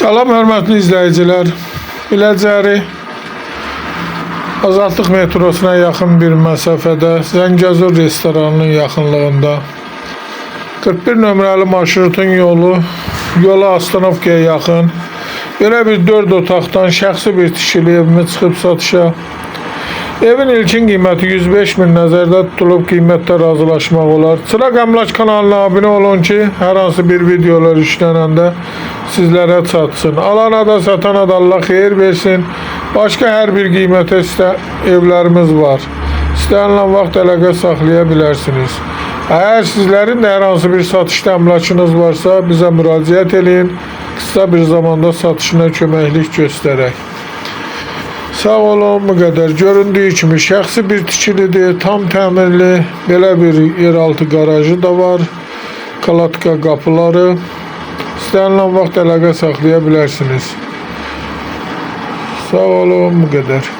Salam hörmətli izləyicilər. Biləcəri Azadlıq metrosuna yaxın bir məsafədə Zəngəzur restoranının yaxınlığında 41 nömrəli marşrutun yola Astanovkaya yaxın belə bir 4 otaqdan şəxsi bir tikili evimi çıxıb satışa. Evin ilkin qiyməti 105 min nəzərdə tutulub, qiymətdə razılaşmaq olar. Çıraq Əmlak kanalına abunə olun ki, hər hansı bir videolar yüklənəndə sizlərə çatsın. Alana da satana da Allah xeyir versin. Başqa hər bir qiymətə evlərimiz var. İstənilən vaxt əlaqə saxlaya bilərsiniz. Əgər sizlərin də hər hansı bir satışda əmlakınız varsa, bizə müraciət edin. Qısa bir zamanda satışına köməklik göstərək. Sağ olun, bu qədər. Göründüyü kimi şəxsi bir tikilidir, tam təmirli, belə bir yeraltı qarajı da var, kalatka qapıları. İstənilən vaxt əlaqə saxlaya bilərsiniz. Sağ olun, bu qədər.